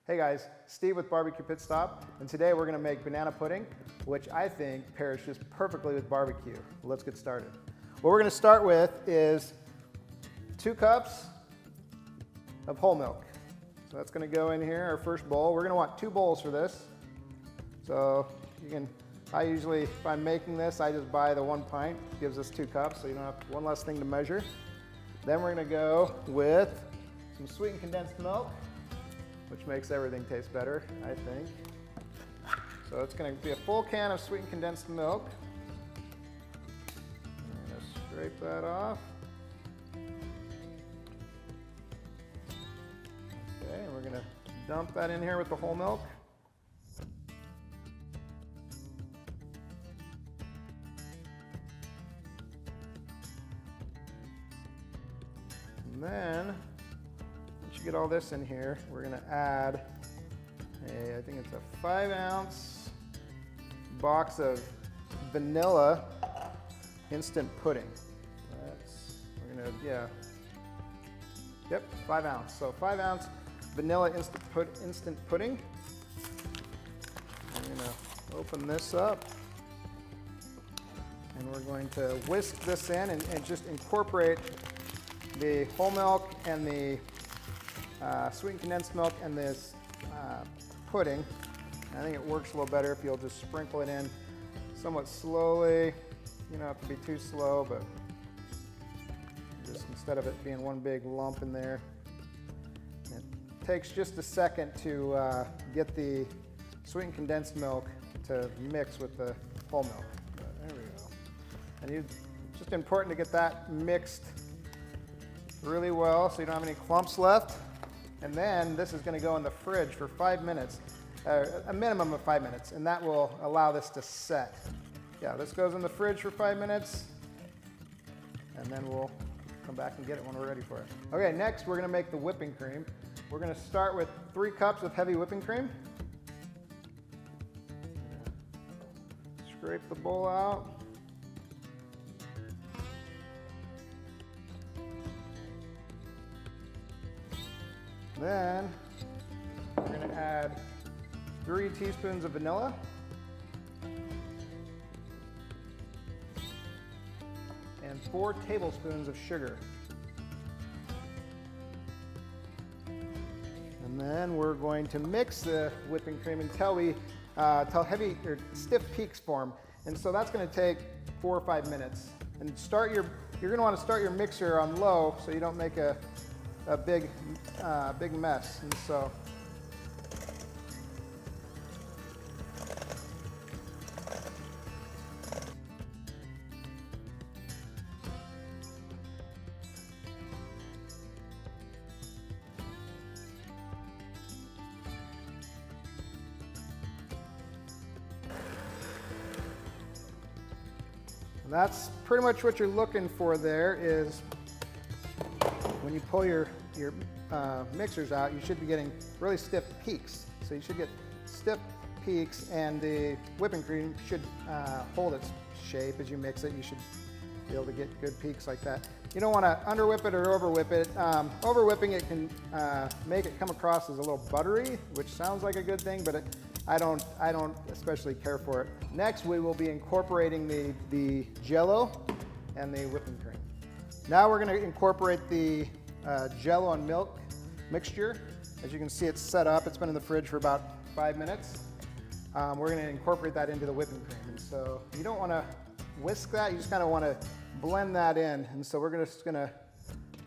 Hey guys, Steve with Barbecue Pit Stop, and today we're going to make banana pudding, which I think pairs just perfectly with barbecue. Let's get started. What we're going to start with is 2 cups of whole milk. So that's going to go in here, our first bowl. We're going to want 2 bowls for this. So you can, if I'm making this, I just buy the 1 pint. It gives us 2 cups, so you don't have one less thing to measure. Then we're going to go with some sweetened condensed milk, which makes everything taste better, I think. So it's going to be a full can of sweetened condensed milk. I'm going to scrape that off. Okay, and we're going to dump that in here with the whole milk. And then, you get all this in here, we're going to add I think it's a 5-ounce box of vanilla instant pudding. Yep, 5 ounce. So 5-ounce vanilla instant pudding. I'm going to open this up, and we're going to whisk this in and just incorporate the whole milk and the sweetened condensed milk and this pudding. I think it works a little better if you'll just sprinkle it in somewhat slowly. You don't have to be too slow, but just instead of it being one big lump in there. It takes just a second to get the sweetened condensed milk to mix with the whole milk. But there we go. And it's just important to get that mixed really well so you don't have any clumps left. And then this is going to go in the fridge for 5 minutes, a minimum of 5 minutes, and that will allow this to set. Yeah, this goes in the fridge for 5 minutes, and then we'll come back and get it when we're ready for it. Okay, next we're going to make the whipping cream. We're going to start with 3 cups of heavy whipping cream. Scrape the bowl out. Then we're going to add 3 teaspoons of vanilla, and 4 tablespoons of sugar. And then we're going to mix the whipping cream until heavy or stiff peaks form. And so that's going to take 4 or 5 minutes. And you're going to want to start your mixer on low so you don't make a big mess. And so that's pretty much what you're looking for there. Is when you pull your mixers out, you should be getting really stiff peaks. So you should get stiff peaks, and the whipping cream should hold its shape as you mix it. You should be able to get good peaks like that. You don't want to under-whip it or over-whip it. Over-whipping it can make it come across as a little buttery, which sounds like a good thing, but I don't especially care for it. Next, we will be incorporating the Jell-O and the whipping cream. Now we're going to incorporate the Jell-O and milk mixture. As you can see, it's set up. It's been in the fridge for about 5 minutes. We're going to incorporate that into the whipping cream. And so you don't want to whisk that. You just kind of want to blend that in. And so we're just going to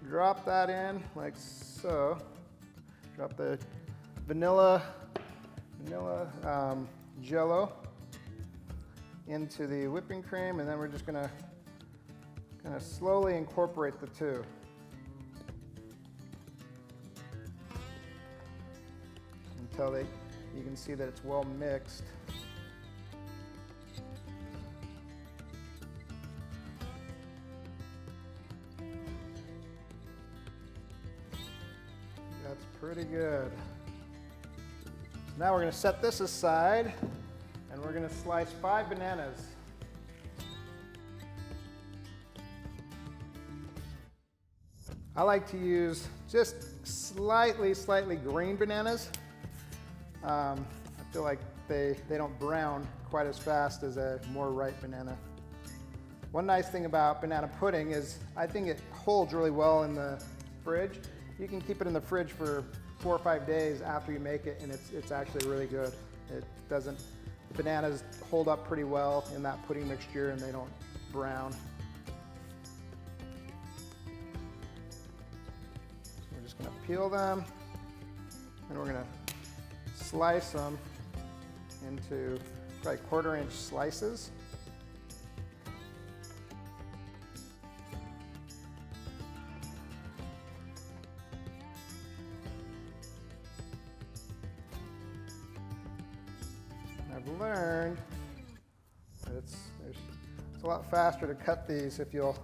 drop that in like so. Drop the vanilla Jell-O into the whipping cream, and then we're just going to kind of slowly incorporate the two. Until you can see that it's well mixed. That's pretty good. So now we're going to set this aside, and we're going to slice 5 bananas. I like to use just slightly green bananas. I feel like they don't brown quite as fast as a more ripe banana. One nice thing about banana pudding is I think it holds really well in the fridge. You can keep it in the fridge for 4 or 5 days after you make it, and it's actually really good. The bananas hold up pretty well in that pudding mixture and they don't brown. So we're just gonna peel them and we're gonna slice them into probably 1/4 inch slices. I've learned that it's a lot faster to cut these if you'll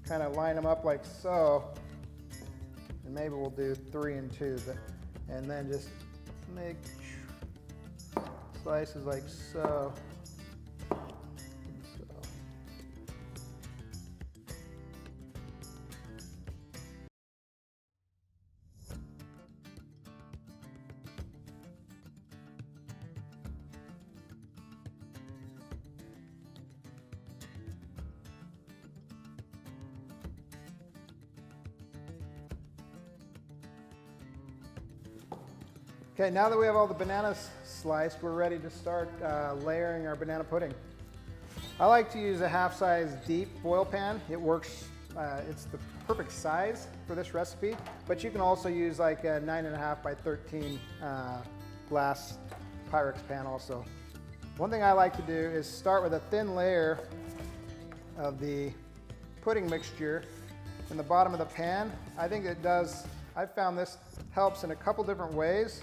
kind of line them up like so. And maybe we'll do 3 and 2, and then just make slices like so. And so. Okay, now that we have all the bananas sliced, we're ready to start layering our banana pudding. I like to use a half-size deep foil pan. It works, it's the perfect size for this recipe, but you can also use like a 9.5 by 13 glass Pyrex pan also. One thing I like to do is start with a thin layer of the pudding mixture in the bottom of the pan. I think it does, I've found this helps in a couple different ways.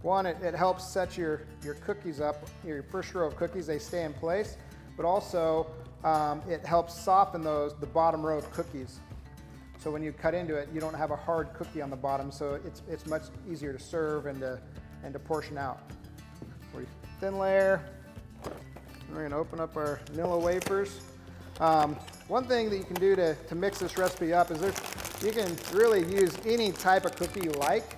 One, it helps set your cookies up, your first row of cookies, they stay in place, but also it helps soften the bottom row of cookies. So when you cut into it, you don't have a hard cookie on the bottom, so it's much easier to serve and to portion out. Thin layer. We're gonna open up our vanilla wafers. One thing that you can do to mix this recipe up is you can really use any type of cookie you like.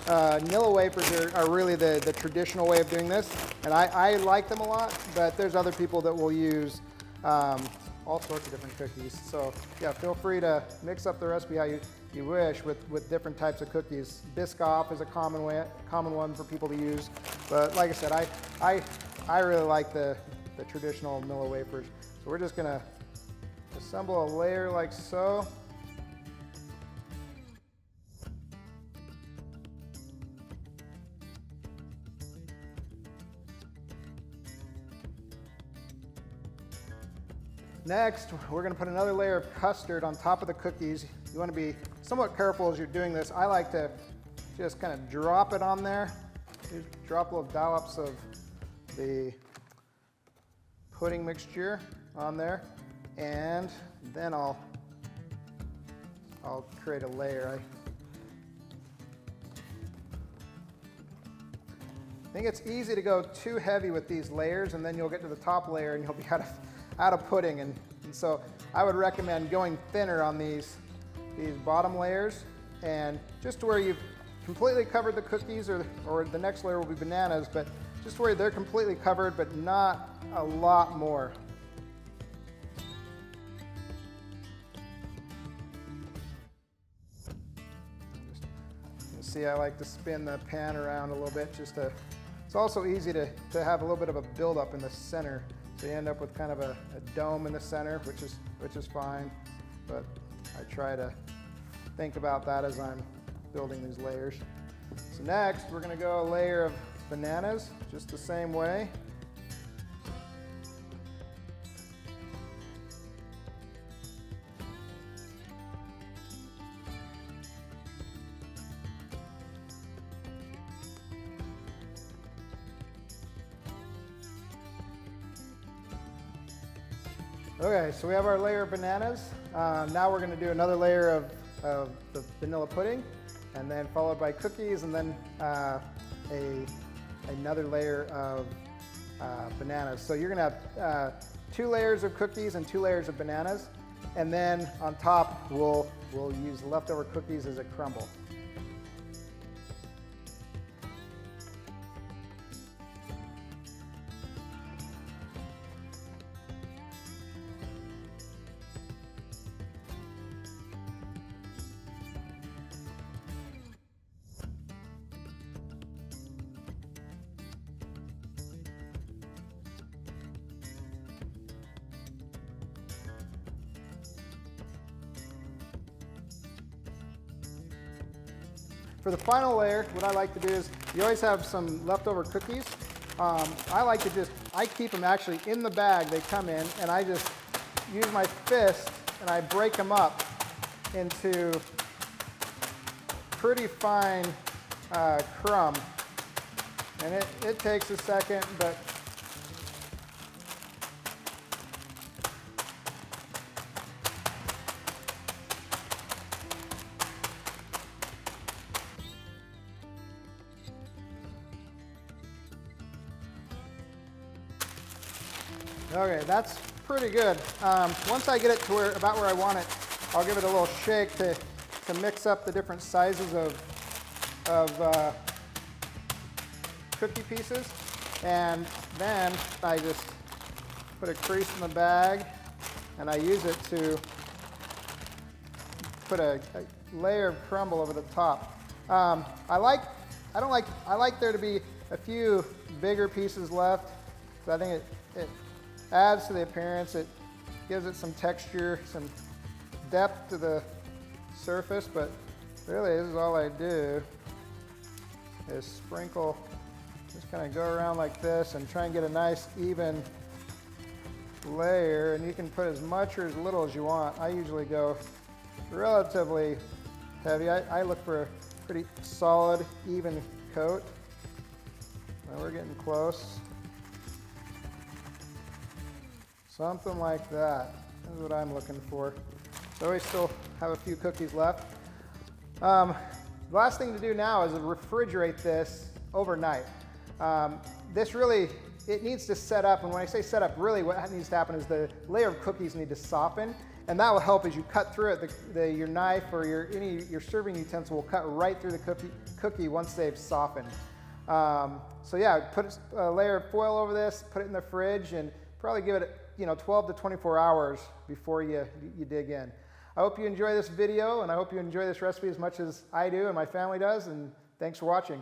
Vanilla wafers are really the traditional way of doing this, and I like them a lot, but there's other people that will use all sorts of different cookies. So yeah, feel free to mix up the recipe how you wish with different types of cookies. Biscoff is a common one for people to use, but like I said, I really like the traditional vanilla wafers. So we're just gonna assemble a layer like so. Next, we're going to put another layer of custard on top of the cookies. You want to be somewhat careful as you're doing this. I like to just kind of drop it on there. Just drop little dollops of the pudding mixture on there, and then I'll create a layer. I think it's easy to go too heavy with these layers, and then you'll get to the top layer and you'll be out of pudding, and so I would recommend going thinner on these bottom layers, and just to where you've completely covered the cookies, or the next layer will be bananas, but just where they're completely covered, but not a lot more. You see, I like to spin the pan around a little bit it's also easy to have a little bit of a buildup in the center. So you end up with kind of a dome in the center, which is fine, but I try to think about that as I'm building these layers. So next, we're going to go a layer of bananas, just the same way. Okay, so we have our layer of bananas. Now we're going to do another layer of the vanilla pudding, and then followed by cookies, and then another layer of bananas. So you're going to have 2 layers of cookies and 2 layers of bananas, and then on top we'll use leftover cookies as a crumble. For the final layer, what I like to do is, you always have some leftover cookies. I like to I keep them actually in the bag they come in, and I just use my fist and I break them up into pretty fine crumb. And it takes a second, but okay, that's pretty good. Once I get it to about where I want it, I'll give it a little shake to mix up the different sizes of cookie pieces. And then I just put a crease in the bag, and I use it to put a layer of crumble over the top. I like there to be a few bigger pieces left, so I think it adds to the appearance. It gives it some texture, some depth to the surface, but really this is all I do is sprinkle, just kind of go around like this and try and get a nice even layer, and you can put as much or as little as you want. I usually go relatively heavy. I look for a pretty solid, even coat. Now we're getting close. Something like that is what I'm looking for. So we still have a few cookies left. The last thing to do now is to refrigerate this overnight. This really, it needs to set up, and when I say set up, really what needs to happen is the layer of cookies need to soften, and that will help as you cut through it. Your knife or your serving utensil will cut right through the cookie once they've softened. So yeah, put a layer of foil over this, put it in the fridge, and probably give it 12 to 24 hours before you dig in. I hope you enjoy this video, and I hope you enjoy this recipe as much as I do and my family does, and thanks for watching.